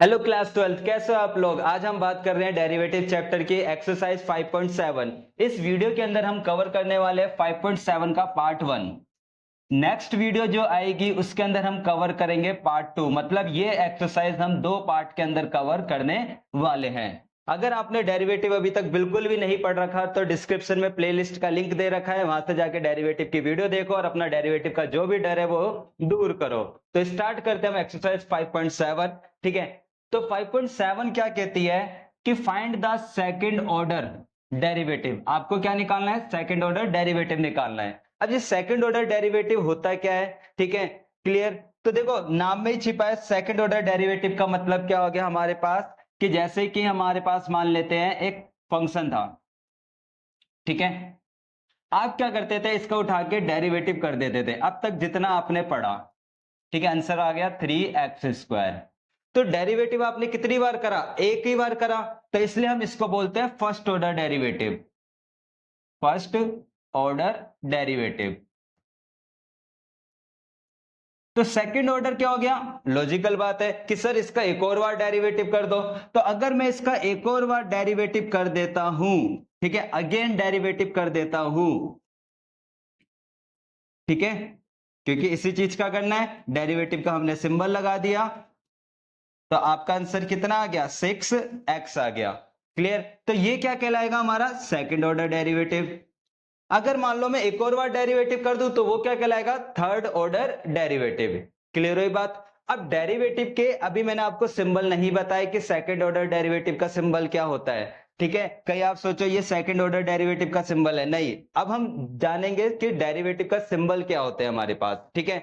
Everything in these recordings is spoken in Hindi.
हेलो क्लास 12 कैसे हो आप लोग। आज हम बात कर रहे हैं डेरिवेटिव चैप्टर की एक्सरसाइज 5.7। इस वीडियो के अंदर हम कवर करने वाले हैं 5.7 का पार्ट 1। नेक्स्ट वीडियो जो आएगी उसके अंदर हम कवर करेंगे पार्ट 2। मतलब ये एक्सरसाइज हम दो पार्ट के अंदर कवर करने वाले हैं। अगर आपने डेरिवेटिव अभी तक बिल्कुल भी नहीं पढ़ रखा तो डिस्क्रिप्शन में प्लेलिस्ट का लिंक दे रखा है, वहां से जाके डेरिवेटिव की वीडियो देखो और अपना डेरिवेटिव का जो भी डर है वो दूर करो। तो स्टार्ट करते हैं हम एक्सरसाइज 5.7। ठीक है, तो 5.7 क्या कहती है कि find the second order derivative. आपको क्या निकालना है? सेकंड ऑर्डर डेरिवेटिव निकालना है। अब ये सेकंड ऑर्डर डेरिवेटिव होता क्या है? ठीक है, क्लियर। तो देखो नाम में ही छिपा है सेकंड ऑर्डर डेरिवेटिव का मतलब क्या हो गया हमारे पास कि जैसे कि हमारे पास मान लेते हैं एक फंक्शन था। ठीक है, आप क्या करते थे? इसका उठा के डेरिवेटिव कर देते थे अब तक जितना आपने पढ़ा। ठीक है, आंसर आ गया 3x²। तो डेरिवेटिव आपने कितनी बार करा? एक ही बार करा, तो इसलिए हम इसको बोलते हैं first order derivative. First order derivative. तो सेकंड ऑर्डर क्या हो गया? लॉजिकल बात है कि सर इसका एक और बार डेरिवेटिव कर दो। तो अगर मैं इसका एक और बार डेरिवेटिव कर देता हूं, ठीक है, अगेन डेरिवेटिव कर देता हूं, ठीक है, क्योंकि इसी चीज का करना है, डेरिवेटिव का हमने सिंबल लगा दिया, तो आपका आंसर कितना आ गया? 6x आ गया। क्लियर। तो ये क्या कहलाएगा? हमारा सेकंड ऑर्डर डेरिवेटिव। अगर मान लो मैं एक और बार डेरिवेटिव कर दूं तो वो क्या कहलाएगा? Third order derivative. क्लियर हुई बात। अब डेरिवेटिव के अभी मैंने आपको सिंबल नहीं बताया कि सेकंड ऑर्डर डेरिवेटिव का सिंबल क्या होता है। ठीक है, कहीं आप सोचो ये सेकंड ऑर्डर डेरिवेटिव का सिंबल है, नहीं। अब हम जानेंगे कि डेरिवेटिव का सिंबल क्या होता है हमारे पास। ठीक है,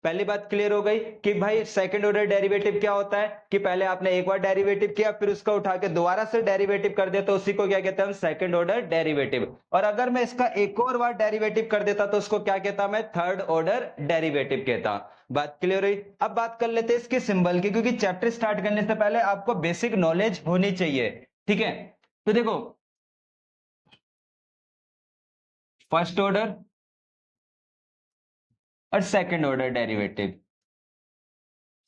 पहली बात क्लियर हो गई कि भाई सेकंड ऑर्डर डेरिवेटिव क्या होता है कि पहले आपने एक बार डेरिवेटिव किया फिर उसका उठा के दोबारा से डेरिवेटिव कर दिया, तो उसी को क्या कहते हैं हम? Second order derivative. और अगर मैं इसका एक और बार डेरिवेटिव कर देता तो उसको क्या कहता? मैं थर्ड ऑर्डर डेरिवेटिव कहता। बात क्लियर हुई। अब बात कर लेते हैं इसके सिंबल की, क्योंकि चैप्टर स्टार्ट करने से पहले आपको बेसिक नॉलेज होनी चाहिए। ठीक है, तो देखो फर्स्ट ऑर्डर और second order derivative.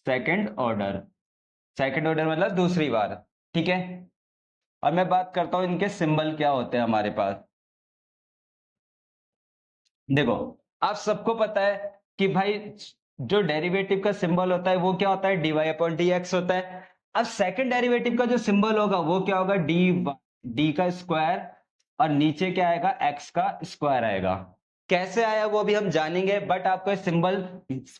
Second order, second order मतलब दूसरी बार। ठीक है, और मैं बात करता हूं इनके सिंबल क्या होते हैं हमारे पास। देखो आप सबको पता है कि भाई जो डेरिवेटिव का सिंबल होता है वो क्या होता है? dy/dx होता है। अब सेकंड डेरिवेटिव का जो सिंबल होगा वो क्या होगा? डी का स्क्वायर, और नीचे क्या आएगा? x का स्क्वायर आएगा। कैसे आया वो अभी हम जानेंगे, बट आपको ये सिंबल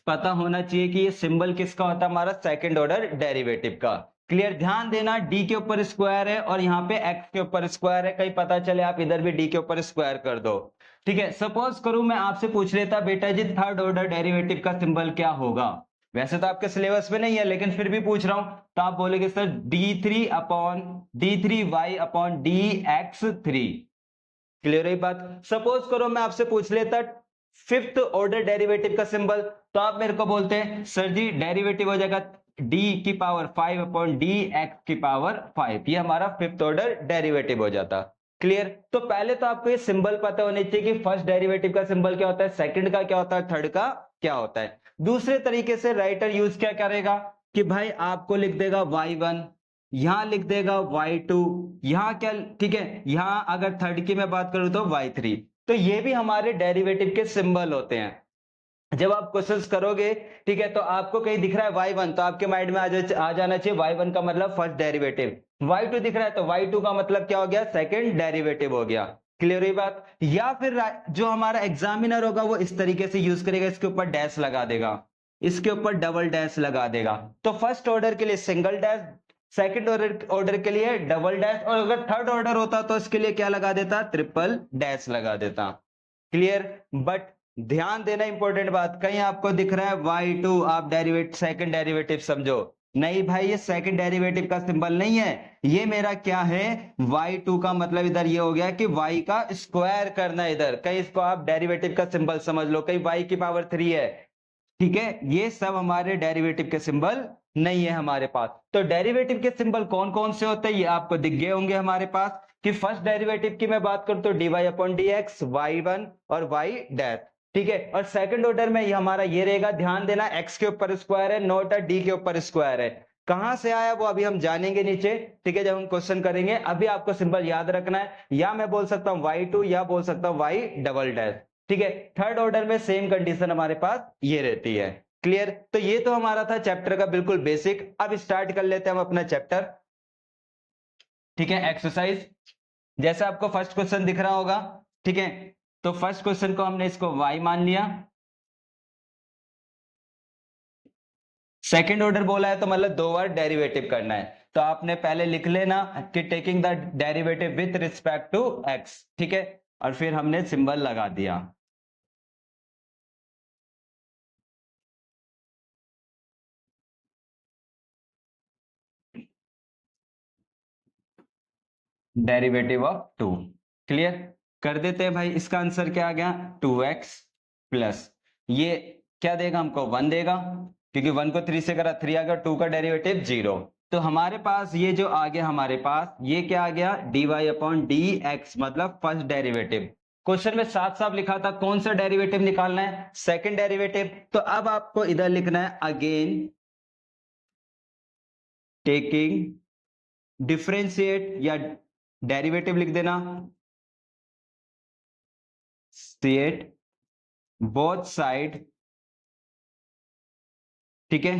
पता होना चाहिए कि ये सिंबल किसका होता है? हमारा सेकंड ऑर्डर डेरिवेटिव का। क्लियर। ध्यान देना, डी के ऊपर स्क्वायर है और यहाँ पे x के ऊपर स्क्वायर है, कहीं पता चले आप इधर भी डी के ऊपर स्क्वायर कर दो। ठीक है, सपोज करूं मैं आपसे पूछ लेता बेटा जी थर्ड ऑर्डर डेरिवेटिव का सिंबल क्या होगा। वैसे तो आपके सिलेबस में नहीं है लेकिन फिर भी पूछ रहा हूं, तो आप बोलेगे सर d3/d3y/dx3। क्लियर है बात। सपोज करो मैं आपसे पूछ लेता फिफ्थ ऑर्डर डेरिवेटिव का सिंबल, तो आप मेरे को बोलते हैं सर जी डेरिवेटिव हो जाएगा d⁵ ये हमारा फिफ्थ ऑर्डर डेरिवेटिव हो जाता। क्लियर। तो पहले तो आपको ये सिंबल पता होने चाहिए कि फर्स्ट डेरिवेटिव का सिंबल क्या होता है, सेकंड का क्या होता है, थर्ड का क्या होता है। दूसरे तरीके से राइटर यूज क्या करेगा कि भाई आपको लिख देगा y1, यहां लिख देगा y2, यहां क्या, ठीक है, यहां अगर थर्ड की मैं बात करूं तो y3। तो ये भी हमारे डेरिवेटिव के सिंबल होते हैं। जब आप क्वेश्चंस करोगे, ठीक है, तो आपको कहीं दिख रहा है y1 तो आपके माइंड में आ जाना चाहिए y1 का मतलब फर्स्ट डेरिवेटिव। y2 दिख रहा है तो y2 का मतलब क्या हो गया? सेकंड डेरिवेटिव हो गया। क्लियर हुई बात। या फिर जो हमारा एग्जामिनर होगा वो इस तरीके से यूज करेगा, इसके ऊपर डैश लगा देगा, इसके ऊपर डबल डैश लगा देगा। तो फर्स्ट ऑर्डर के लिए सिंगल डैश, सेकंड ऑर्डर के लिए डबल डैश, और अगर थर्ड ऑर्डर होता तो इसके लिए क्या लगा देता? ट्रिपल डैश लगा देता। क्लियर। बट ध्यान देना इंपॉर्टेंट बात, कहीं आपको दिख रहा है y2 आप डेरिवेटिव सेकंड डेरिवेटिव समझो, नहीं भाई ये सेकंड डेरिवेटिव का सिंबल नहीं है, ये मेरा क्या है? y2 का मतलब इधर ये हो गया कि y का स्क्वायर करना इधर, कहीं इसको आप डेरिवेटिव का सिंबल समझ लो, कहीं y3 है। ठीक है, ये सब हमारे डेरिवेटिव के सिंबल नहीं है हमारे पास। तो डेरिवेटिव के सिंबल कौन कौन से होते हैं ये आपको दिख गए होंगे हमारे पास, कि फर्स्ट डेरिवेटिव की मैं बात करूं तो dy/dx y1 और y डैश। ठीक है, और सेकंड ऑर्डर में ये हमारा ये रहेगा, ध्यान देना x के ऊपर स्क्वायर है, नॉट डी के ऊपर स्क्वायर है। कहां से आया वो अभी हम जानेंगे नीचे, ठीक है, जब हम क्वेश्चन करेंगे। अभी आपको सिंबल याद रखना है, या मैं बोल सकता हूं y2 या बोल सकता हूं y डबल डैश, ठीक है। थर्ड ऑर्डर में सेम कंडीशन हमारे पास ये रहती है। क्लियर? तो ये तो हमारा था चैप्टर का बिल्कुल बेसिक। अब स्टार्ट कर लेते हैं हम अपना चैप्टर, ठीक है। एक्सरसाइज, जैसे आपको फर्स्ट क्वेश्चन दिख रहा होगा, ठीक है। तो फर्स्ट क्वेश्चन को हमने इसको y मान लिया, सेकंड ऑर्डर बोला है तो मतलब 2 बार डेरिवेटिव करना है। तो आपने पहले लिख लेना कि taking the derivative with respect to x, ठीक है, और फिर हमने सिंबल लगा दिया। Derivative of 2, clear? कर देते हैं भाई। इसका आंसर क्या आ गया? 2x प्लस ये क्या देगा हमको? 1 देगा, क्योंकि 1 को 3 से करा 3 आ गया, 2 का डेरिवेटिव 0। तो हमारे पास ये जो आ गया, हमारे पास ये क्या आ गया? dy अपॉन dx, मतलब फर्स्ट डेरिवेटिव। क्वेश्चन में साफ साफ लिखा था कौन सा डेरिवेटिव निकालना है? Second derivative. तो अब आपको इधर लिखना है अगेन टेकिंग डिफरेंशिएट, या डेरिवेटिव लिख देना, सेट बोथ साइड, ठीक है,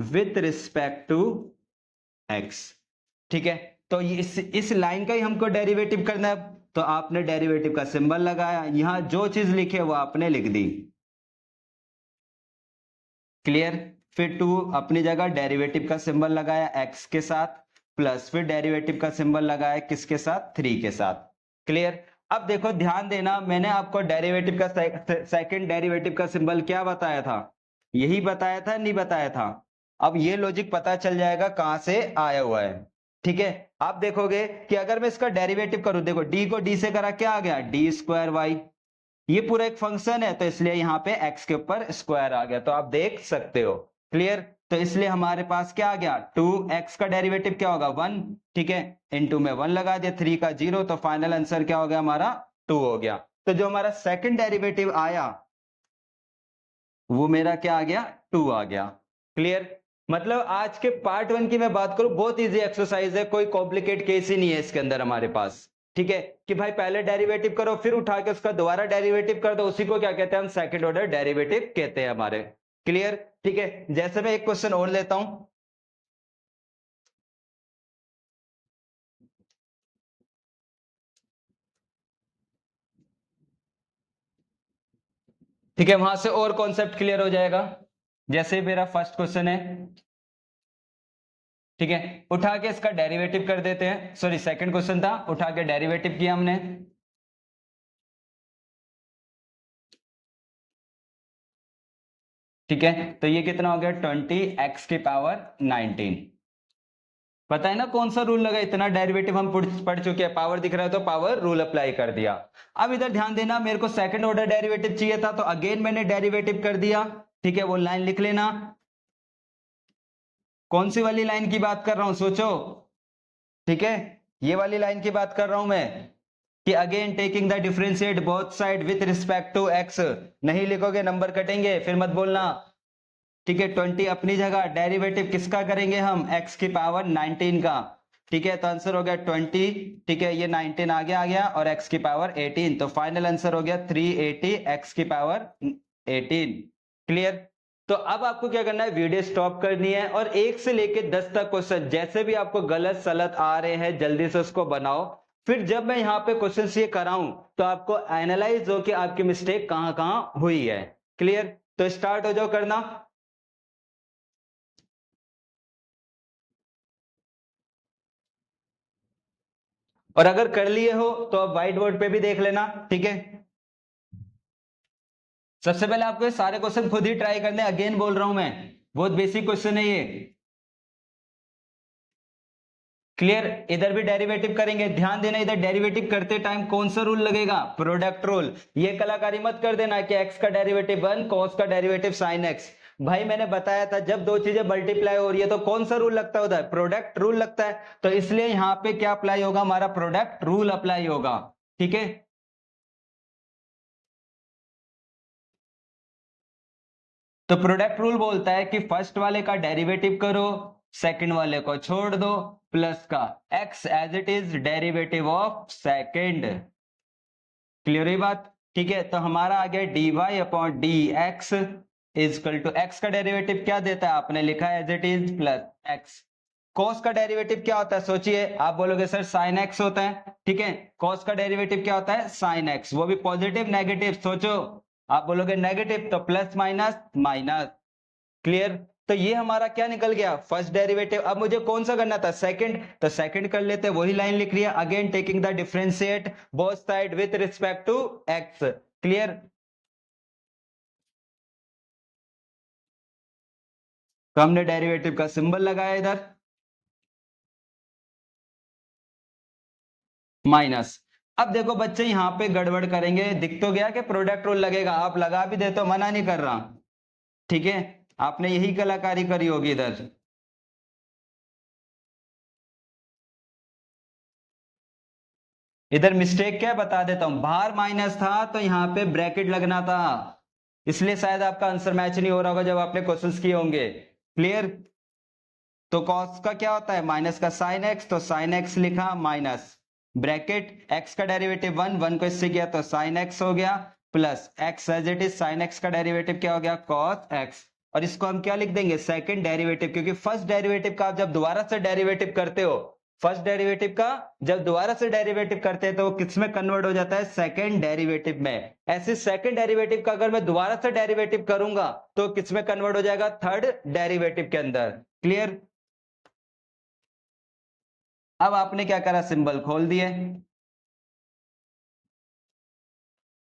विथ रिस्पेक्ट टू एक्स, ठीक है। तो इस लाइन का ही हमको डेरिवेटिव करना है। तो आपने डेरिवेटिव का सिंबल लगाया, यहां जो चीज लिखे वो आपने लिख दी। क्लियर? फिर 2 अपनी जगह डेरिवेटिव का सिंबल लगाया x के साथ, प्लस फिर डेरिवेटिव का सिंबल लगाया किसके साथ? 3 के साथ। क्लियर? अब देखो ध्यान देना, मैंने आपको डेरिवेटिव का सेकंड डेरिवेटिव का सिंबल क्या बताया था? यही बताया था, नहीं बताया था? अब ये लॉजिक पता चल जाएगा कहां से आया हुआ है, ठीक है। आप देखोगे कि अगर मैं इसका डेरिवेटिव करूं, देखो d को d से करा, क्या आ गया? D square y. ये पूरा एक फंक्शन है, तो इसलिए यहां पे x के ऊपर स्क्वायर आ गया, तो आप देख सकते हो। क्लियर? तो इसलिए हमारे पास क्या आ गया? 2x का डेरिवेटिव क्या होगा? 1, ठीक है, इनटू में 1 लगा दिया, 3 का 0, तो फाइनल आंसर क्या हो गया हमारा? 2 हो गया। तो जो हमारा सेकंड डेरिवेटिव आया वो मेरा क्या आ गया? 2 आ गया। क्लियर? मतलब आज के पार्ट 1 की मैं बात करूं, बहुत इजी एक्सरसाइज है, कोई कॉम्प्लिकेट केस ही नहीं है इसके अंदर हमारे पास, ठीक है, कि भाई पहले डेरिवेटिव करो फिर उठा के उसका दोबारा डेरिवेटिव कर दो, उसी को क्या कहते हैं? हम सेकंड ऑर्डर डेरिवेटिव कहते हैं हमारे। क्लियर? ठीक है, जैसे मैं एक क्वेश्चन और लेता हूं, ठीक है, वहां से और कॉन्सेप्ट क्लियर हो जाएगा। जैसे मेरा फर्स्ट क्वेश्चन है, ठीक है, उठा के इसका डेरिवेटिव कर देते हैं। सॉरी, सेकंड क्वेश्चन था, उठा के डेरिवेटिव किया हमने, ठीक है। तो ये कितना हो गया? 20x की पावर 19। पता है ना कौन सा रूल लगा? इतना डेरिवेटिव हम पढ़ चुके हैं, पावर दिख रहा है तो पावर रूल अप्लाई कर दिया। अब इधर ध्यान देना, मेरे को सेकंड ऑर्डर डेरिवेटिव चाहिए था, तो अगेन मैंने डेरिवेटिव कर दिया, ठीक है। वो लाइन लिख लेना, कौन सी वाली लाइन की बात कर रहा हूं सोचो, ठीक है, ये वाली लाइन की बात कर रहा हूं मैं, कि again taking the differentiate both side with respect to x. नहीं लिखोगे नंबर कटेंगे, फिर मत बोलना, ठीक है। 20 अपनी जगह, डेरिवेटिव किसका करेंगे हम? x की पावर 19 का, ठीक है। तो आंसर हो गया 20, ठीक है, ये 19 आगे आ गया और x की पावर 18, तो फाइनल आंसर हो गया 380 x की पावर 18। क्लियर? तो अब आपको क्या करना है? वीडियो स्टॉप करनी है और 1 से लेके 10 तक क्वेश्चन जैसे भी आपको गलत सलत आ रहे हैं जल्दी से उसको बनाओ। फिर जब मैं यहाँ पे क्वेश्चन ये कराऊं तो आपको एनालाइज हो कि आपकी मिस्टेक कहां कहां हुई है। क्लियर? तो स्टार्ट हो जाओ करना। और अगर कर लिए हो तो अब व्हाइट बोर्ड पे भी देख लेना, ठीक है। सबसे पहले आपको ये सारे क्वेश्चन खुद ही ट्राई करने, अगेन बोल रहा हूं मैं, बहुत बेसिक क्वेश्चन है ये। क्लियर? इधर भी डेरिवेटिव करेंगे, ध्यान देना, इधर डेरिवेटिव करते टाइम कौन सा रूल लगेगा? Product rule. ये कलाकारी मत कर देना कि x का डेरिवेटिव 1 cos का डेरिवेटिव sin x। भाई मैंने बताया था जब दो चीजें मल्टीप्लाई हो रही है तो कौन सा रूल लगता है? उधर प्रोडक्ट रूल लगता है, तो इसलिए यहां पे क्या अप्लाई होगा? हमारा प्रोडक्ट रूल अप्लाई होगा, ठीक है। तो प्रोडक्ट रूल बोलता है कि फर्स्ट वाले का डेरिवेटिव करो, सेकंड वाले को छोड़ दो, प्लस का x as it is derivative of second. Clear हुई बात? ठीक है, तो हमारा आ गया dy अपॉन d x is equal to x का डेरिवेटिव क्या देता है, आपने लिखा है as it is plus x. Cos का डेरिवेटिव क्या होता है, सोचिए, आप बोलोगे सर साइन एक्स होता है, ठीक है, कॉस का डेरिवेटिव क्या होता है, साइन एक्स, वो भी पॉजिटिव नेगेटिव, सोचो, आप बोलोगे नेगेटिव तो प्लस माइनस माइनस। क्लियर? तो ये हमारा क्या निकल गया, फर्स्ट डेरिवेटिव। अब मुझे कौन सा करना था, सेकंड, तो सेकंड कर लेते, वही लाइन लिख रही है, again taking the differentiate both side with respect to x. Clear? तो हमने डेरिवेटिव का सिंबल लगाया इधर माइनस। अब देखो बच्चे यहां पे गड़बड़ करेंगे, दिख तो गया कि प्रोडक्ट रूल लगेगा, आप लगा भी देते हो, मना नहीं कर रहा, ठीक है, आपने यही कलाकारी करी होगी इधर। इधर मिस्टेक क्या है बता देता हूं, बाहर माइनस था तो यहां पे ब्रैकेट लगना था, इसलिए शायद आपका आंसर मैच नहीं हो रहा होगा जब आपने क्वेश्चंस किए होंगे। क्लियर? तो कॉस का क्या होता है, माइनस का साइन एक्स, तो साइन एक्स लिखा माइनस ब्रैकेट एक्स का डेरिवेटिव वन, वन को इससे किया तो साइन एक्स हो गया, plus x as it is sine x का डेरिवेटिव क्या हो गया, कॉस एक्स। और इसको हम क्या लिख देंगे, सेकंड डेरिवेटिव, क्योंकि फर्स्ट डेरिवेटिव का आप जब दोबारा से डेरिवेटिव करते हो, फर्स्ट डेरिवेटिव का जब दोबारा से डेरिवेटिव करते हैं तो वो किस में कन्वर्ट हो जाता है, सेकंड डेरिवेटिव में। ऐसे सेकंड डेरिवेटिव का अगर मैं दोबारा से डेरिवेटिव करूंगा तो किस में कन्वर्ट हो जाएगा, थर्ड डेरिवेटिव के अंदर। क्लियर? अब आपने क्या करा, सिंबल खोल दिए,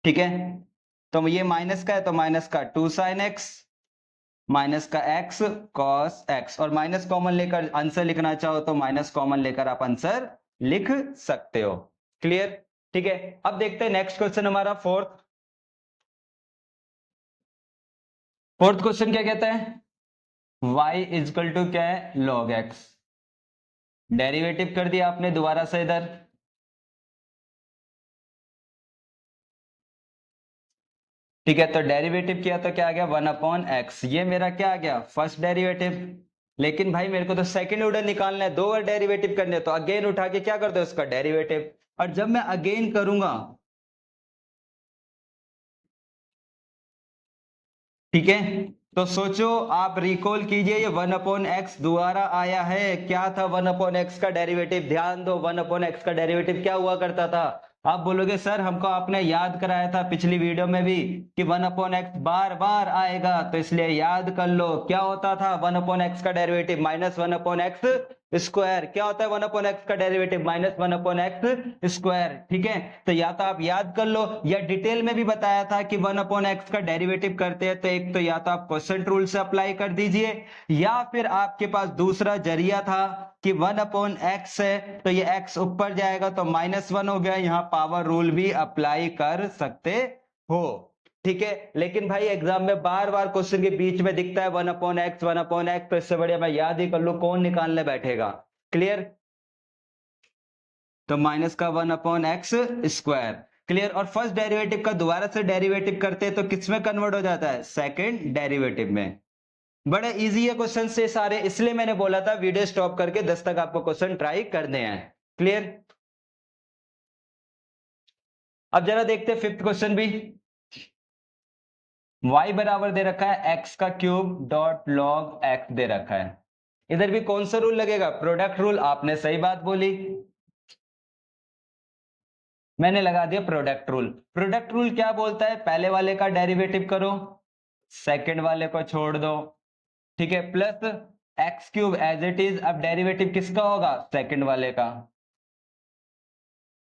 ठीक है, तो ये माइनस का है तो माइनस का टू साइन एक्स, माइनस का एक्स कॉस एक्स, और माइनस कॉमन लेकर आंसर लिखना चाहो तो माइनस कॉमन लेकर आप आंसर लिख सकते हो। क्लियर? ठीक है, अब देखते हैं नेक्स्ट क्वेश्चन हमारा फोर्थ। फोर्थ क्वेश्चन क्या कहता है, y इजकल टू क्या है, log x। डेरिवेटिव कर दिया आपने दोबारा से इधर, ठीक है, तो डेरिवेटिव किया तो क्या आ गया, वन अपॉन एक्स, ये मेरा क्या आ गया, फर्स्ट डेरिवेटिव। लेकिन भाई मेरे को तो सेकंड ऑर्डर निकालना है, दो बार डेरिवेटिव करने, तो अगेन उठा के क्या कर दो उसका डेरिवेटिव, और जब मैं अगेन करूंगा, ठीक है, तो सोचो, आप रिकॉल कीजिए, ये वन अपॉन एक्स दोबारा आया है, क्या था वन अपॉन एक्स का डेरिवेटिव, ध्यान दो, वन अपॉन एक्स का डेरिवेटिव क्या हुआ करता था। आप बोलोगे सर हमको आपने याद कराया था पिछली वीडियो में भी कि वन अपॉन एक्स बार बार आएगा, तो इसलिए याद कर लो, क्या होता था वन अपॉन एक्स का derivative, minus one upon x square. क्या होता है वन अपॉन एक्स का derivative, minus one upon x square. ठीक है, तो या तो आप याद कर लो, या डिटेल में भी बताया था कि वन अपॉन एक्स का डेरिवेटिव करते हैं तो एक तो या तो आप क्वेश्चन रूल से अप्लाई कर दीजिए, या फिर आपके पास दूसरा जरिया था कि वन अपॉन एक्स है तो ये एक्स ऊपर जाएगा तो माइनस वन हो गया, यहां पावर रूल भी अप्लाई कर सकते हो। ठीक है, लेकिन भाई एग्जाम में बार बार क्वेश्चन के बीच में दिखता है one upon x, one upon x, तो इससे बढ़िया मैं याद ही कर लूं, कौन निकालने बैठेगा। क्लियर? तो माइनस का one upon x square. Clear? और फर्स्ट डेरिवेटिव का दोबारा से डेरिवेटिव करते हैं तो किस में कन्वर्ट हो जाता है, सेकंड डेरिवेटिव में। बड़ा इजी है क्वेश्चन से सारे, इसलिए मैंने बोला था वीडियो स्टॉप करके 10 तक आपको क्वेश्चन ट्राई करने हैं। क्लियर? अब जरा देखते हैं फिफ्थ क्वेश्चन भी। y बराबर दे रखा है एक्स का क्यूब डॉट लॉग एक्स दे रखा है, इधर भी कौन सा रूल लगेगा, प्रोडक्ट रूल। आपने सही बात बोली, मैंने लगा दिया प्रोडक्ट रूल। प्रोडक्ट रूल क्या बोलता है, पहले वाले का डेरिवेटिव करो, सेकंड वाले को छोड़ दो, ठीक है, plus x cube as it is, अब डेरिवेटिव किसका होगा, सेकंड वाले का,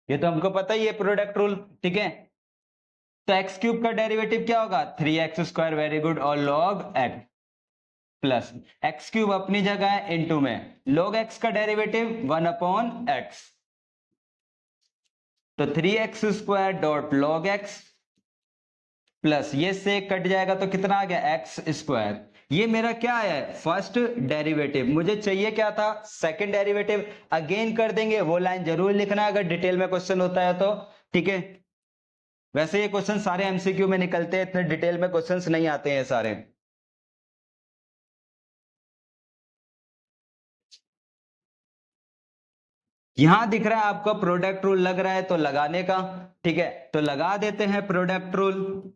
ये तो हमको पता ही है प्रोडक्ट रूल। ठीक है, तो एक्स क्यूब का डेरिवेटिव क्या होगा, three x square, very good, और log x, plus x cube अपनी जगह है इनटू में लॉग एक्स का डेरिवेटिव वन अपॉन एक्स, तो three x square dot log x, plus ये से कट जाएगा तो कितना आ गया, एक्स स्क्वायर। ये मेरा क्या है, फर्स्ट डेरिवेटिव, मुझे चाहिए क्या था, सेकंड डेरिवेटिव। अगेन कर देंगे, वो लाइन जरूर लिखना अगर डिटेल में क्वेश्चन होता है तो। ठीक है, वैसे ये क्वेश्चन सारे एमसीक्यू में निकलते हैं, इतने डिटेल में क्वेश्चंस नहीं आते हैं सारे। यहां दिख रहा है आपको प्रोडक्ट रूल लग रहा है तो लगाने का, ठीक है, तो लगा देते हैं प्रोडक्ट रूल।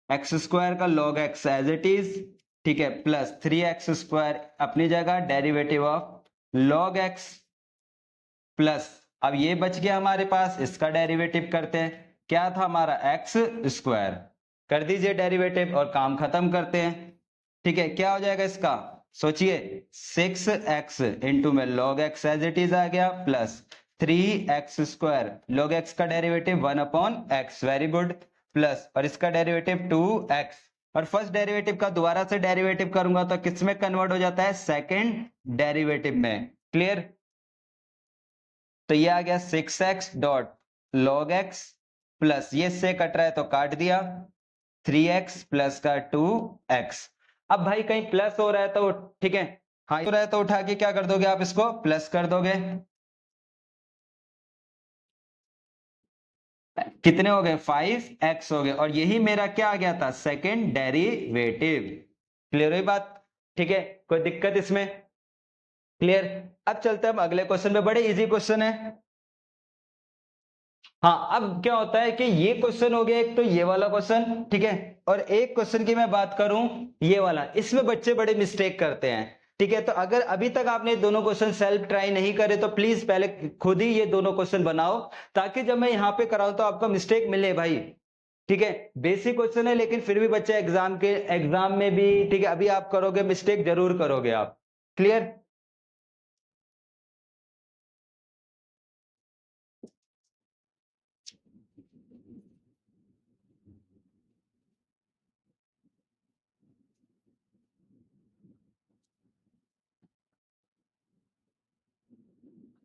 एक्स स्क्वायर का log x as it is, ठीक है, प्लस 3x² अपनी जगह, derivative of log x, plus अब ये बच गया हमारे पास, इसका डेरिवेटिव करते हैं, क्या था हमारा x², कर दीजिए डेरिवेटिव और काम खत्म करते हैं। ठीक है, क्या हो जाएगा इसका, सोचिए, 6x इंटू में log x as it is आ गया, प्लस 3x² लॉग एक्स का derivative 1/x, very good, plus और इसका डेरिवेटिव 2x, और फर्स्ट डेरिवेटिव का दोबारा से डेरिवेटिव करूंगा तो किस में कन्वर्ट हो जाता है, सेकंड डेरिवेटिव में। क्लियर, तो ये आ गया 6x dot log x, plus ये से कट रहा है तो काट दिया, 3x प्लस का 2x। अब भाई कहीं प्लस हो रहा है तो ठीक है, हाँ हो रहा है तो उठा के क्या कर दोगे आप, इसको प्लस कर दोगे। कितने हो गए, 5x हो गए, और यही मेरा क्या आ गया था, सेकंड डेरिवेटिव। क्लियर हुई बात, ठीक है, कोई दिक्कत इसमें, क्लियर। अब चलते हैं हम अगले क्वेश्चन में, बड़े इजी क्वेश्चन है। हाँ, अब क्या होता है कि ये क्वेश्चन हो गया एक, तो ये वाला क्वेश्चन, ठीक है, और एक क्वेश्चन की मैं बात करूं ये वाला, इसमें बच्चे बड़े मिस्टेक करते हैं। ठीक है, तो अगर अभी तक आपने दोनों क्वेश्चन सेल्फ ट्राई नहीं करे तो प्लीज पहले खुद ही ये दोनों क्वेश्चन बनाओ, ताकि जब मैं यहाँ पे कराऊं तो आपको मिस्टेक मिले भाई। ठीक है, बेसिक क्वेश्चन है लेकिन फिर भी बच्चे एग्जाम में भी, ठीक है, अभी आप करोगे मिस्टेक जरूर करोगे आप। क्लियर,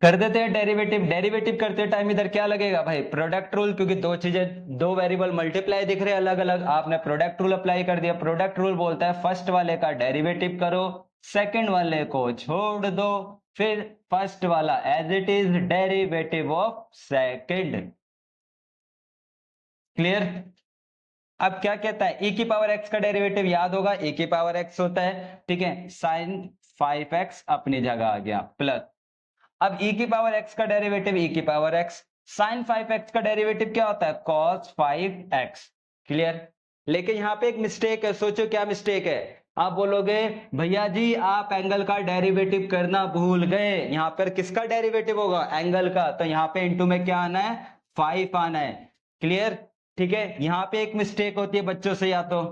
कर देते हैं डेरिवेटिव। डेरिवेटिव करते टाइम इधर क्या लगेगा भाई, प्रोडक्ट रूल, क्योंकि दो चीजें, दो वेरिएबल मल्टीप्लाई दिख रहे हैं अलग अलग, आपने प्रोडक्ट रूल अप्लाई कर दिया। प्रोडक्ट रूल बोलता है फर्स्ट वाले का डेरिवेटिव करो, सेकंड वाले को छोड़ दो, फिर फर्स्ट वाला as it is derivative of second. Clear, अब क्या कहता है, e की पावर x का डेरिवेटिव याद होगा, e की पावर x होता है, ठीक है, साइन 5x अपनी जगह आ गया, प्लस अब e की पावर x का डेरिवेटिव e की पावर x, साइन 5x का डेरिवेटिव क्या होता है, cos 5x। क्लियर, लेकिन यहां पे एक मिस्टेक है, सोचो क्या मिस्टेक है। आप बोलोगे भैया जी आप एंगल का डेरिवेटिव करना भूल गए, यहां पर किसका डेरिवेटिव होगा, एंगल का, तो यहां पे इनटू में क्या आना है, 5 आना है। क्लियर, ठीक है, यहां पे एक मिस्टेक होती है बच्चों से, या तो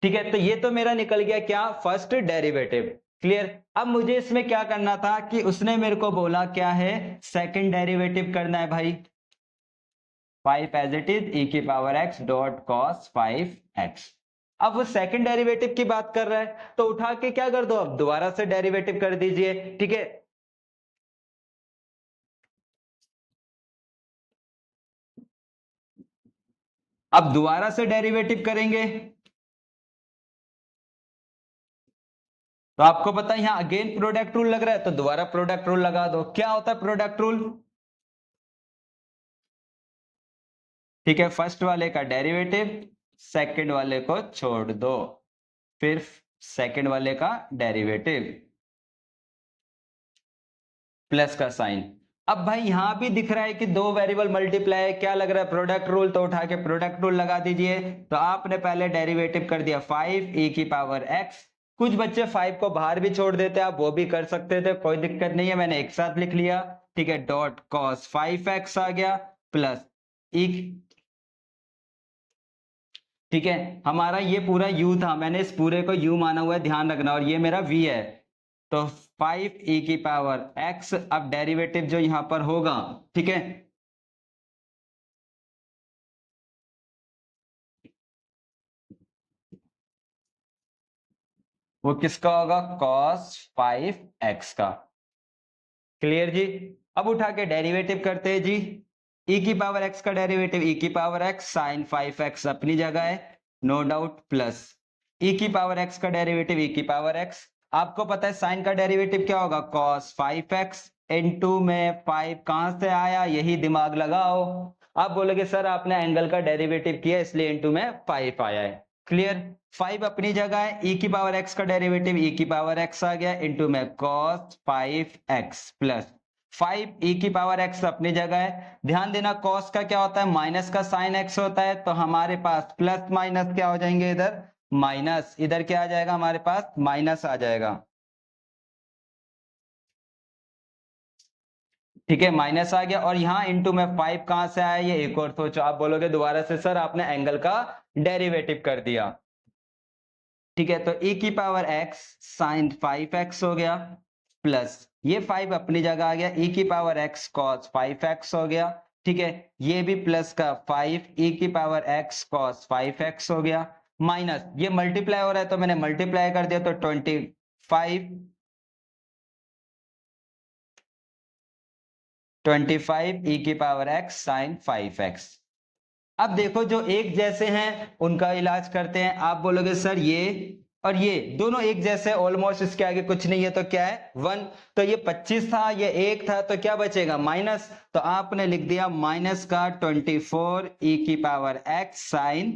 ठीक है, तो ये तो मेरा निकल गया क्या, फर्स्ट डेरिवेटिव। क्लियर, अब मुझे इसमें क्या करना था कि उसने मेरे को बोला क्या है, सेकंड डेरिवेटिव करना है भाई, 5 एज इट इज e की power x dot cos 5x। अब वो सेकंड डेरिवेटिव की बात कर रहा है तो उठा के क्या कर दो, अब दोबारा से डेरिवेटिव कर दीजिए। ठीक है, अब दोबारा से डेरिवेटिव करेंगे तो आपको पता है यहां अगेन प्रोडक्ट रूल लग रहा है, तो दोबारा प्रोडक्ट रूल लगा दो। क्या होता है प्रोडक्ट रूल, ठीक है, फर्स्ट वाले का डेरिवेटिव, सेकंड वाले को छोड़ दो, फिर सेकंड वाले का डेरिवेटिव, प्लस का साइन। अब भाई यहां भी दिख रहा है कि दो वेरिएबल मल्टीप्लाई है, क्या लग रहा है, प्रोडक्ट रूल, तो उठा के प्रोडक्ट रूल लगा दीजिए। तो आपने पहले डेरिवेटिव कर दिया 5 e की पावर x, कुछ बच्चे 5 को बाहर भी छोड़ देते, आप वो भी कर सकते थे, कोई दिक्कत नहीं है, मैंने एक साथ लिख लिया। ठीक है, डॉट कॉस 5x आ गया, प्लस e, ठीक है, हमारा ये पूरा u था, मैंने इस पूरे को u माना हुआ है, ध्यान रखना, और ये मेरा v है, तो 5 e की पावर x, अब डेरिवेटिव जो यहां पर होगा, ठीक है, वो किसका होगा, cos 5x का। क्लियर जी, अब उठा के डेरिवेटिव करते हैं जी, e की पावर x का डेरिवेटिव e की पावर x, साइन 5x अपनी जगह है, नो डाउट, प्लस e की पावर x का डेरिवेटिव e की पावर x, आपको पता है साइन का डेरिवेटिव क्या होगा, cos 5x, इनटू में 5 कहां से आया, यही दिमाग लगाओ। आप बोलोगे सर आपने एंगल का डेरिवेटिव किया इसलिए इनटू में 5 आया है। क्लियर। 5 अपनी जगह है, e की पावर x का डेरिवेटिव e की पावर x आ गया इनटू में cos 5x प्लस 5 e की पावर x अपनी जगह है। ध्यान देना cos का क्या होता है, माइनस का साइन x होता है, तो हमारे पास प्लस माइनस क्या हो जाएंगे, इधर माइनस, इधर क्या आ जाएगा, हमारे पास माइनस आ जाएगा। ठीक है, माइनस आ गया और यहाँ इंटू में 5 कहां से आया, ये एक और सोचो। आप बोलोगे दोबारा से सर आपने एंगल का डेरिवेटिव कर दिया। ठीक है, तो e की पावर x साइन 5x हो गया प्लस ये 5 अपनी जगह आ गया, e की पावर x cos 5x हो गया। ठीक है, ये भी प्लस का 5 e की पावर x cos 5x हो गया माइनस ये मल्टीप्लाई हो रहा है तो मैंने मल्टीप्लाई कर दिया, तो 25 e की पावर x साइन 5x। अब देखो जो एक जैसे हैं उनका इलाज करते हैं। आप बोलोगे सर ये और ये दोनों एक जैसे, ऑलमोस्ट इसके आगे कुछ नहीं है, तो क्या है 1। तो ये 25 था, ये 1 था, तो क्या बचेगा माइनस, तो आपने लिख दिया माइनस का 24 e की पावर x साइन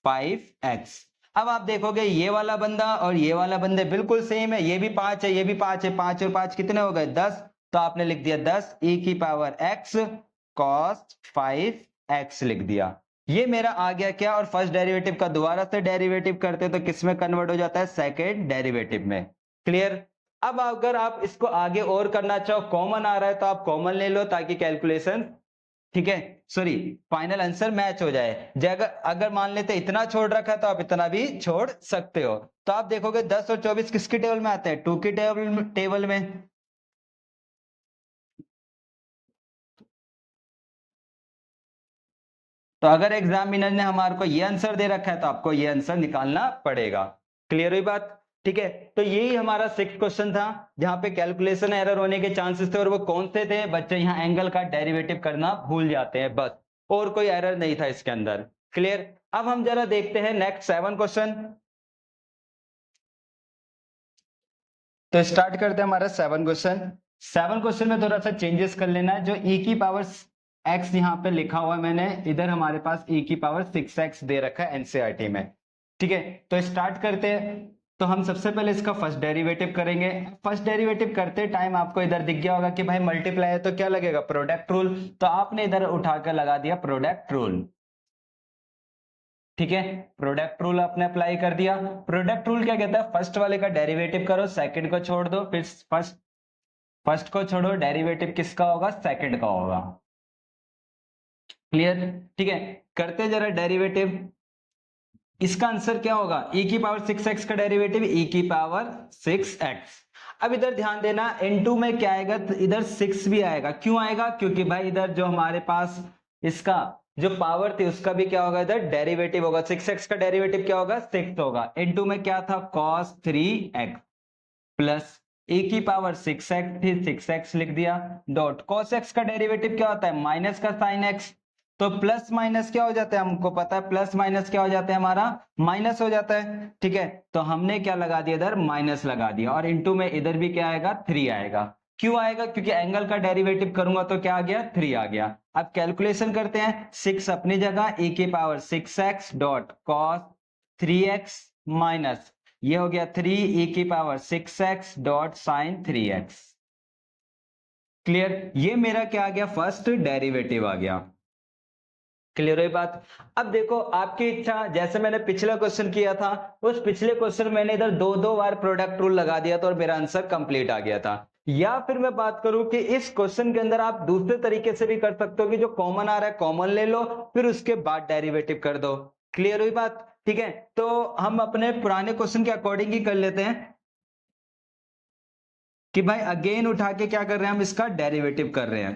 5x। अब आप देखोगे ये वाला बंदा और ये वाला बंदे बिल्कुल सेम है, ये भी 5 है, ये भी 5 है, 5 और 5 कितने हो गए 10, तो आपने लिख दिया 10 e की पावर x cos 5x लिख दिया। ये मेरा आ गया क्या, और फर्स्ट डेरिवेटिव का दोबारा से डेरिवेटिव करते तो किस में कन्वर्ट हो जाता है, सेकेंड डेरिवेटिव में। क्लियर। अब अगर आप इसको आगे और करना चाहो, कॉमन आ रहा है तो आप कॉमन ले लो ताकि कैलकुलेशन, ठीक है, सॉरी फाइनल आंसर मैच हो जाए। अगर अगर मान लेते इतना छोड़ रखा है तो आप इतना भी छोड़ सकते हो। तो आप देखोगे 10 और 24 किसकी टेबल में आते हैं, 2 की टेबल में। तो अगर एग्जामिनर ने हमारे को ये आंसर दे रखा है तो आपको ये आंसर निकालना पड़ेगा। क्लियर हुई बात। ठीक है, तो यही हमारा 6th क्वेश्चन था जहां पे कैलकुलेशन एरर होने के चांसेस थे, और वो कौन से थे, बच्चे यहाँ एंगल का डेरिवेटिव करना भूल जाते हैं बस, और कोई एरर नहीं था इसके अंदर। क्लियर। अब हम जरा देखते हैं नेक्स्ट 7 क्वेश्चन। तो स्टार्ट करते हैं हमारा 7 क्वेश्चन। 7 क्वेश्चन में थोड़ा सा चेंजेस कर लेना है। जो e की पावर x यहाँ पे लिखा हुआ है मैंने, इधर हमारे पास e की पावर 6x दे रखा है एनसीईआरटी में। ठीक है, तो स्टार्ट करते हैं। तो हम सबसे पहले इसका फर्स्ट डेरिवेटिव करेंगे। फर्स्ट डेरिवेटिव करते टाइम आपको इधर दिख गया होगा कि भाई मल्टीप्लाई है तो क्या लगेगा, प्रोडक्ट रूल, तो आपने इधर उठाकर लगा दिया प्रोडक्ट रूल। ठीक है, प्रोडक्ट रूल आपने अप्लाई कर दिया। प्रोडक्ट रूल क्या कहता है, फर्स्ट वाले का डेरिवेटिव करो, सेकंड को छोड़ दो, फिर फर्स्ट को छोड़ो, डेरिवेटिव किसका होगा, सेकंड का होगा। क्लियर। ठीक है, करते जरा डेरिवेटिव। इसका आंसर क्या होगा, e की पावर 6x का डेरिवेटिव e की पावर 6x। अब इधर ध्यान देना, n2 में क्या आएगा, तो इधर 6 भी आएगा। क्यों आएगा, क्योंकि भाई इधर जो हमारे पास इसका जो पावर थी उसका भी क्या होगा, इधर डेरिवेटिव होगा। 6x का डेरिवेटिव क्या होगा, 6 होगा। n2 में क्या था, cos 3x प्लस e की पावर 6x थी, 6x लिख दिया डॉट cos x का डेरिवेटिव क्या होता है, माइनस का साइन x, तो प्लस माइनस क्या हो जाता है, हमको पता है प्लस माइनस क्या हो जाता है, हमारा माइनस हो जाता है। ठीक है, तो हमने क्या लगा दिया, इधर माइनस लगा दिया, और इनटू में इधर भी क्या आएगा, 3 आएगा। क्यों आएगा, क्योंकि एंगल का डेरिवेटिव करूंगा तो क्या आ गया, 3 आ गया। अब कैलकुलेशन करते हैं, 6 अपनी जगह, e की power 6x dot cos 3x minus ये हो गया 3 e की power 6x dot sign 3x। Clear, ये मेरा क्या आ गया, फर्स्ट डेरिवेटिव आ गया। क्लियर हुई बात। अब देखो आपकी इच्छा, जैसे मैंने पिछला क्वेश्चन किया था, उस पिछले क्वेश्चन मैंने इधर दो बार प्रोडक्ट रूल लगा दिया था और मेरा आंसर कंप्लीट आ गया था। या फिर मैं बात करूं कि इस क्वेश्चन के अंदर आप दूसरे तरीके से भी कर सकते हो कि जो कॉमन आ रहा है कॉमन ले लो, फिर उसके बाद डेरिवेटिव कर दो। क्लियर हुई बात। ठीक है, तो हम अपने पुराने क्वेश्चन के अकॉर्डिंग ही कर लेते हैं कि भाई अगेन उठा के क्या कर रहे हैं, हम इसका डेरिवेटिव कर रहे हैं।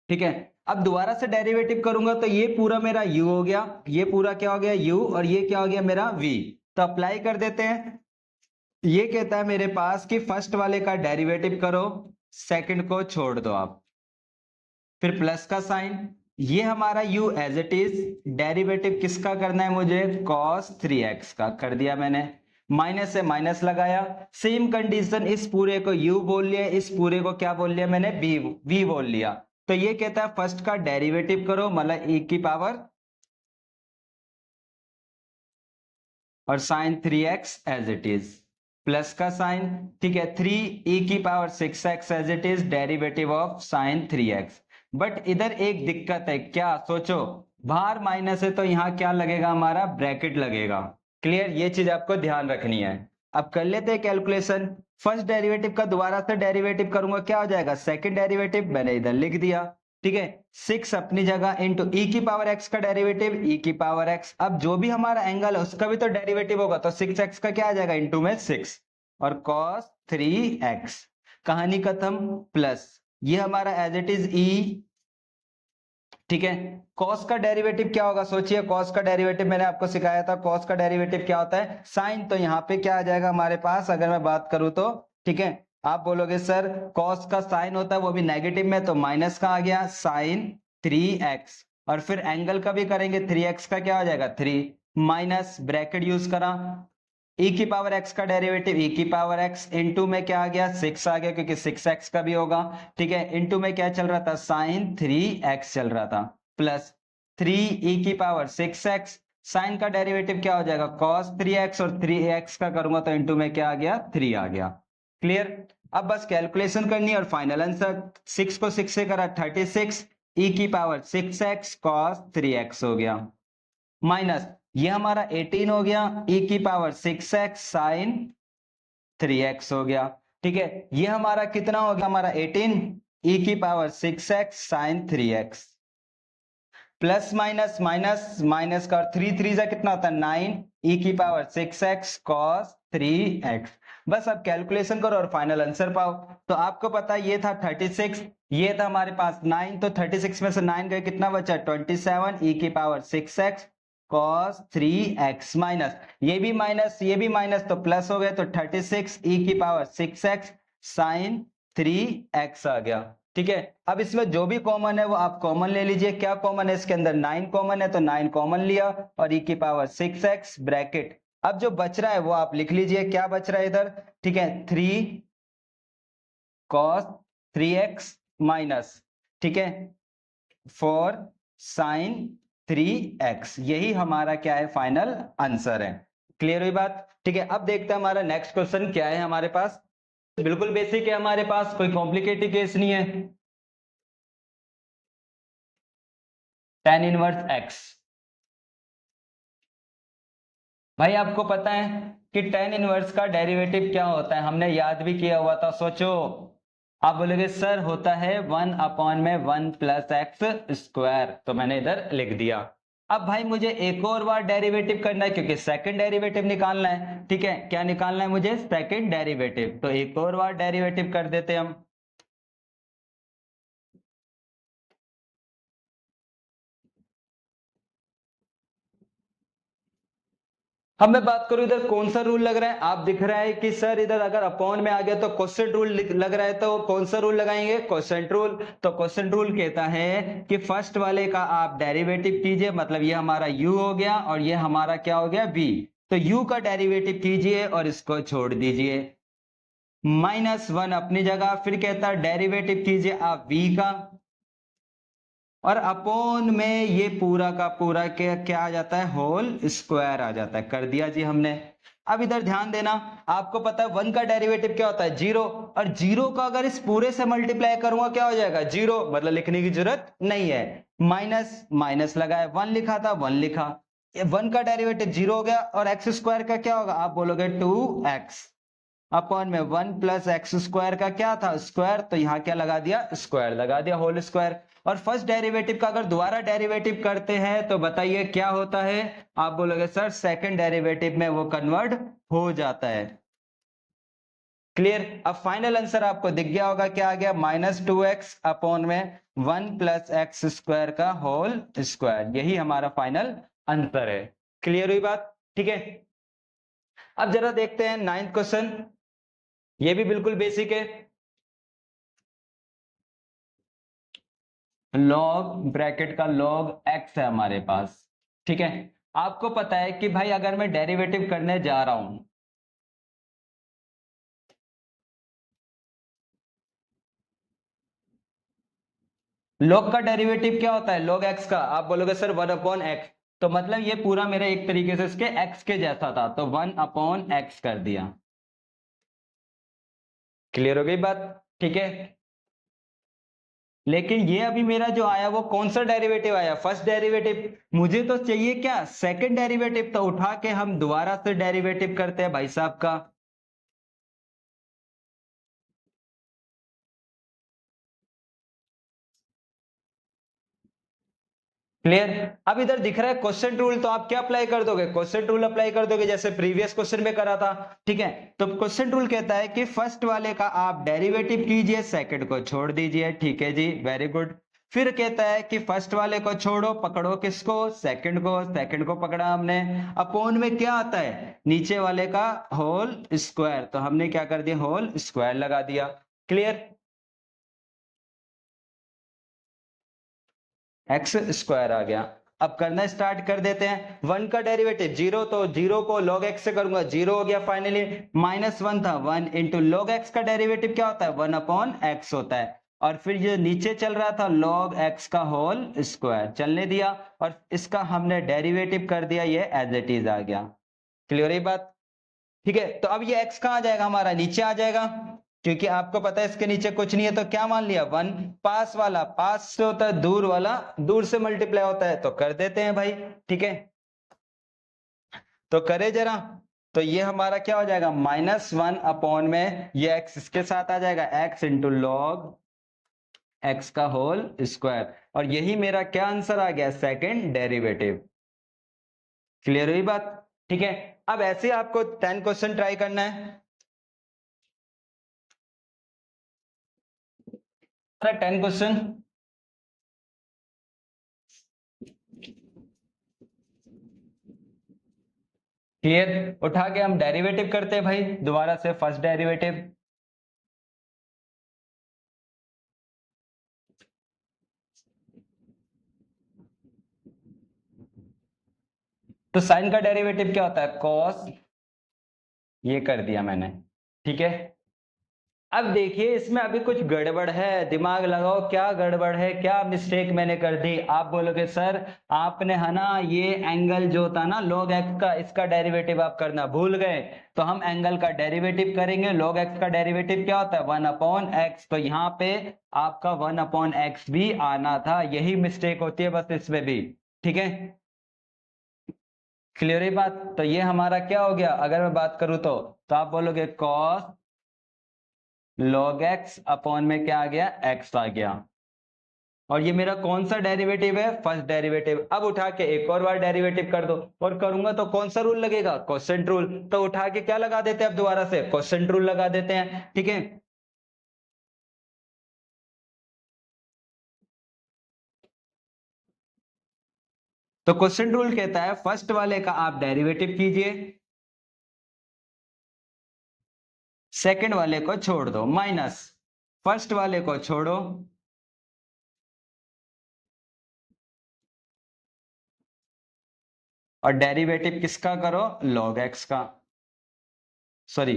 ठीक है, अब दोबारा से डेरिवेटिव करूंगा तो ये पूरा मेरा u हो गया, ये पूरा क्या हो गया u, और ये क्या हो गया मेरा v। तो अप्लाई कर देते हैं। ये कहता है मेरे पास कि फर्स्ट वाले का डेरिवेटिव करो, सेकंड को छोड़ दो आप, फिर प्लस का साइन, ये हमारा u as it is, derivative किसका करना है मुझे, cos 3x का कर दिया मैंने, माइनस से माइनस लगाया। सेम कंडीशन, इस पूरे को u बोल लिया, इस पूरे को क्या बोल लिया मैंने, v बोल लिया। तो ये कहता है फर्स्ट का डेरिवेटिव करो, मतलब e की पावर और sine 3x as it is, plus का साइन, ठीक है, 3e⁻6x as it is derivative of sine 3x। But इधर एक दिक्कत है, क्या सोचो, बाहर माइनस है तो यहाँ क्या लगेगा, हमारा ब्रैकेट लगेगा। क्लियर, ये चीज आपको ध्यान रखनी है। अब कर लेते हैं कैलकुलेशन। फर्स्ट डेरिवेटिव का दोबारा से डेरिवेटिव करूंगा, क्या हो जाएगा, सेकंड डेरिवेटिव मैंने इधर लिख दिया, ठीक है, 6 अपनी जगह इंटू e⁻x का डेरिवेटिव e⁻x। अब जो भी हमारा एंगल है उसका भी तो डेरिवेटिव होगा, तो 6x का क्या आ जाएगा, इंटू में 6 और cos 3x, कहानी खत्म। प्लस ये हमारा एज इट इज e, ठीक है। cos का डेरिवेटिव क्या होगा, सोचिए, cos का डेरिवेटिव मैंने आपको सिखाया था, cos का डेरिवेटिव क्या होता है, साइन। तो यहाँ पे क्या आ जाएगा हमारे पास, अगर मैं बात करूं तो, ठीक है, आप बोलोगे सर cos का साइन होता है वो भी नेगेटिव में, तो माइनस का आ गया साइन 3x, और फिर एंगल का भी करेंगे, 3x का क्या हो जाएगा 3, माइनस ब्रैकेट यूज करा, e⁻x का डेरिवेटिव e⁻x इंटू में क्या आ गया 6 आ गया, क्योंकि 6x का भी होगा, ठीक है, इंटू में क्या चल रहा था, साइन 3x चल रहा था, प्लस 3e⁻6x, साइन का डेरिवेटिव क्या हो जाएगा cos 3x, और 3x का करूंगा तो इंटू में क्या आ गया 3 आ गया। क्लियर, अब बस कैलकुलेशन करनी है और फाइनल आंसर, 6 को 6 से करा 36, e⁻6x cos 3x हो गया, माइनस ये हमारा 18 हो गया, e⁻6x साइन 3x हो गया, ठीक है, ये हमारा कितना हो गया, हमारा 18 e⁻6x sine 3x, plus minus minus minus का, और 3 3 कितना होता है 9 e⁻6x cos 3x। बस अब कैलकुलेशन करो और फाइनल आंसर पाओ। तो आपको पता है ये था 36, ये था हमारे पास 9, तो 36 में से 9 गए, कितना बचा 27 e⁻6x cos 3x, माइनस ये भी माइनस ये भी माइनस, तो प्लस हो गए, तो 36 e⁻6x साइन 3x आ गया, ठीक है। अब इसमें जो भी कॉमन है वो आप कॉमन ले लीजिए, क्या कॉमन है इसके अंदर, 9 कॉमन है, तो 9 कॉमन लिया, और e⁻6x ब्रैकेट, अब जो बच रहा है वो आप लिख लीजिए, क्या बच रहा है इधर, ठीक है, 3 cos 3x माइनस, ठीक है, 4 sin 3x, यही हमारा क्या है, फाइनल आंसर है। क्लियर हुई बात, ठीक है। अब देखते हैं हमारा नेक्स्ट क्वेश्चन क्या है हमारे पास, बिल्कुल बेसिक है हमारे पास, कोई कॉम्प्लिकेटेड केस नहीं है। tan इनवर्स x, भाई आपको पता है कि tan इनवर्स का डेरिवेटिव क्या होता है, हमने याद भी किया हुआ था, सोचो। आप बोलोगे सर होता है 1/(1 + x²), तो मैंने इधर लिख दिया। अब भाई मुझे एक और बार डेरिवेटिव करना है, क्योंकि सेकंड डेरिवेटिव निकालना है, ठीक है, क्या निकालना है मुझे, सेकंड डेरिवेटिव, तो एक और बार डेरिवेटिव कर देते हैं हम। अब मैं बात करूं इधर कौन सा रूल लग रहा है, आप दिख रहा है कि सर इधर अगर अपॉन में आ गया तो क्वोशिएंट रूल लग रहा है, तो कौन सा रूल लगाएंगे, क्वोशिएंट रूल। तो क्वोशिएंट रूल कहता है कि फर्स्ट वाले का आप डेरिवेटिव कीजिए, मतलब ये हमारा u हो गया और ये हमारा क्या हो गया v, तो u का डेरिवेटिव कीजिए और इसको छोड़ दीजिए, -1 अपनी जगह, फिर कहता है डेरिवेटिव कीजिए आप v का, और अपॉन में ये पूरा का पूरा क्या क्या आ जाता है, होल स्क्वायर आ जाता है, कर दिया जी हमने। अब इधर ध्यान देना, आपको पता है 1 का डेरिवेटिव क्या होता है 0, और 0 का अगर इस पूरे से मल्टीप्लाई करूंगा क्या हो जाएगा 0, मतलब लिखने की जरूरत नहीं है, माइनस माइनस लगाया, 1 लिखा था 1 लिखा, 1 का डेरिवेटिव 0 हो गया, और एक्स स्क्वायर का क्या होगा, आप बोलोगे 2x, अपॉन में 1 + x² का क्या था स्क्वायर, तो यहां क्या लगा दिया, स्क्वायर लगा दिया, होल स्क्वायर। और फर्स्ट डेरिवेटिव का अगर दोबारा डेरिवेटिव करते हैं तो बताइए क्या होता है, आप बोलोगे सर सेकंड डेरिवेटिव में वो कन्वर्ट हो जाता है। क्लियर, अब फाइनल आंसर आपको दिख गया होगा, क्या आ गया, -2x अपॉन में 1 + x² का होल स्क्वायर, यही हमारा फाइनल आंसर है। क्लियर हुई बात, ठीक है। अब जरा देखते हैं 9th क्वेश्चन, ये भी बिल्कुल बेसिक है। लॉग ब्रैकेट का लॉग x है हमारे पास, ठीक है। आपको पता है कि भाई अगर मैं डेरिवेटिव करने जा रहा हूं, लॉग का डेरिवेटिव क्या होता है, लॉग x का, आप बोलोगे सर 1/x, तो मतलब ये पूरा मेरा एक तरीके से इसके x के जैसा था, तो 1/x कर दिया। क्लियर हो गई बात? ठीक है। लेकिन ये अभी मेरा जो आया वो कौन सा डेरिवेटिव आया? First derivative. मुझे तो चाहिए क्या? Second derivative. तो उठा के हम दोबारा से डेरिवेटिव करते हैं भाई साहब का। क्लियर? अब इधर दिख रहा है क्वेश्चन रूल, तो आप क्या अप्लाई कर दोगे? क्वेश्चन रूल अप्लाई कर दोगे, जैसे प्रीवियस क्वेश्चन में करा था। ठीक है, तो क्वेश्चन रूल कहता है कि फर्स्ट वाले का आप डेरिवेटिव कीजिए, सेकंड को छोड़ दीजिए। ठीक है जी, वेरी गुड। फिर कहता है कि फर्स्ट वाले को छोड़ो, पकड़ो किसको? सेकंड को। सेकंड को पकड़ा हमने, अपोन में क्या आता है? नीचे वाले का होल स्क्वायर, तो हमने क्या कर दिया? होल स्क्वायर लगा दिया। क्लियर? एक्स स्क्वायर आ गया। अब करना स्टार्ट कर देते हैं। 1 का डेरिवेटिव 0, तो 0 को log x से करूंगा, 0 हो गया फाइनली। -1 था, 1 इंटू log x का डेरिवेटिव क्या होता है? 1/x होता है। और फिर ये नीचे चल रहा था log x का होल स्क्वायर, चलने दिया, और इसका हमने डेरिवेटिव कर दिया, ये एज इट इज आ गया। क्लियर है बात? ठीक है, तो अब ये x कहां आ जाएगा? हमारा नीचे आ जाएगा, क्योंकि आपको पता है इसके नीचे कुछ नहीं है, तो क्या मान लिया? 1। पास वाला पास से होता है, दूर वाला दूर से मल्टीप्लाई होता है, तो कर देते हैं भाई। ठीक है, तो करे जरा। तो ये हमारा क्या हो जाएगा? -1 में ये x इसके साथ आ जाएगा, x इंटू लॉग x का होल स्क्वायर, और यही मेरा क्या आंसर आ गया? Second derivative. क्लियर हुई बात? ठीक है, अब ऐसे आपको 10 क्वेश्चन ट्राई करना है। 10 क्वेश्चन। क्लियर? उठा के हम डेरिवेटिव करते हैं भाई, दोबारा से फर्स्ट डेरिवेटिव। तो साइन का डेरिवेटिव क्या होता है? कॉस। ये कर दिया मैंने। ठीक है, अब देखिए इसमें अभी कुछ गड़बड़ है, दिमाग लगाओ, क्या गड़बड़ है, क्या मिस्टेक मैंने कर दी? आप बोलोगे सर आपने है ना ये एंगल जो था ना log x का, इसका डेरिवेटिव आप करना भूल गए। तो हम एंगल का डेरिवेटिव करेंगे। log x का डेरिवेटिव क्या होता है? 1/x। तो यहाँ पे आपका 1/x भी आना था, यही मिस्टेक होती है बस इसमें भी। ठीक है, क्लियर है बात? तो ये हमारा क्या हो गया? अगर मैं बात करूं तो आप बोलोगे cos log x अपॉन में क्या आ गया? x आ गया। और ये मेरा कौन सा डेरिवेटिव है? First derivative. अब उठा के एक और बार डेरिवेटिव कर दो, और करूंगा तो कौन सा रूल लगेगा? Quotient rule. तो उठा के क्या लगा देते हैं? अब दोबारा से क्वोशिएंट रूल लगा देते हैं। ठीक है, तो क्वोशिएंट रूल कहता है फर्स्ट वाले का आप डेरिवेटिव कीजिए, सेकंड वाले को छोड़ दो, माइनस फर्स्ट वाले को छोड़ो, और डेरिवेटिव किसका करो? log x का। सॉरी,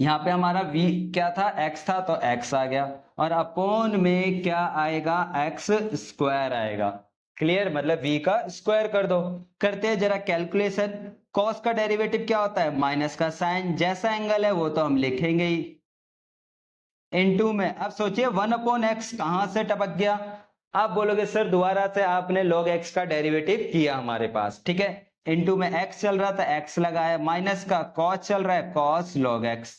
यहाँ पे हमारा v क्या था? x था, तो x आ गया, और अपोन में क्या आएगा? x स्क्वायर आएगा। क्लियर? मतलब v का स्क्वायर कर दो। करते हैं जरा कैलकुलेशन। cos का डेरिवेटिव क्या होता है? माइनस का साइन, जैसा एंगल है वो तो हम लिखेंगे ही। इनटू में अब सोचिए 1/x कहां से टपक गया? आप बोलोगे सर दोबारा से आपने log x का डेरिवेटिव किया हमारे पास। ठीक है, इनटू में x चल रहा था, x लगाया, माइनस का cos चल रहा है, cos log x,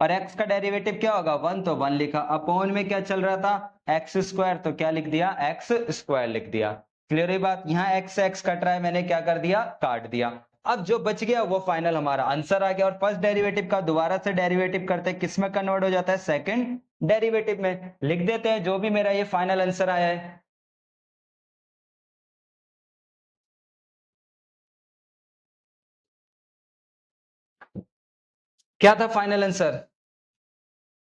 और x का डेरिवेटिव क्या होगा? 1, तो 1 लिखा, अपोन में क्या चल रहा था? एक्स स्क्वायर, तो क्या लिख दिया? एक्स स्क्वायर लिख दिया। क्लियर है बात? यहाँ x x कट रहा है, मैंने क्या कर दिया? काट दिया। अब जो बच गया वो फाइनल हमारा आंसर आ गया, और फर्स्ट डेरिवेटिव का दोबारा से डेरिवेटिव करते हैं, किस में कन्वर्ट हो जाता है? सेकंड डेरिवेटिव में। लिख देते हैं जो भी मेरा ये फाइनल आंसर आया है। क्या था फाइनल आंसर?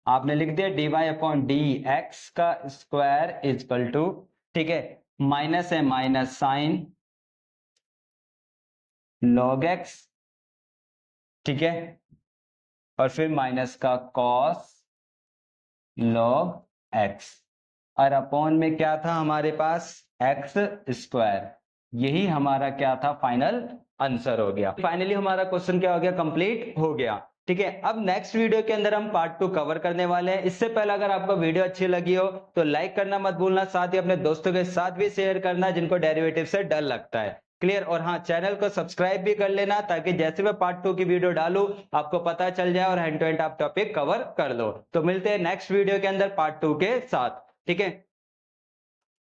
आपने लिख दिया dy/dx का स्क्वायर इजकल टू, ठीक है, माइनस है माइनस साइन log x, ठीक है, और फिर माइनस का cos log x, और अपॉन में क्या था हमारे पास? X square. यही हमारा क्या था, फाइनल आंसर हो गया। फाइनली हमारा क्वेश्चन क्या हो गया, कंप्लीट हो गया। ठीक है, अब नेक्स्ट वीडियो के अंदर हम पार्ट 2 कवर करने वाले हैं। इससे पहले अगर आपको वीडियो अच्छी लगी हो तो लाइक करना मत भूलना, साथ ही अपने दोस्तों के साथ भी शेयर करना जिनको डेरिवेटिव से डर लगता है। क्लियर? और हाँ, चैनल को सब्सक्राइब भी कर लेना ताकि जैसे मैं पार्ट 2 की वीडियो डालूं आपको पता चल जाए और हैंड टू हैंड आप टॉपिक कवर कर लो। तो मिलते हैं नेक्स्ट वीडियो के अंदर पार्ट 2 के साथ। ठीक है।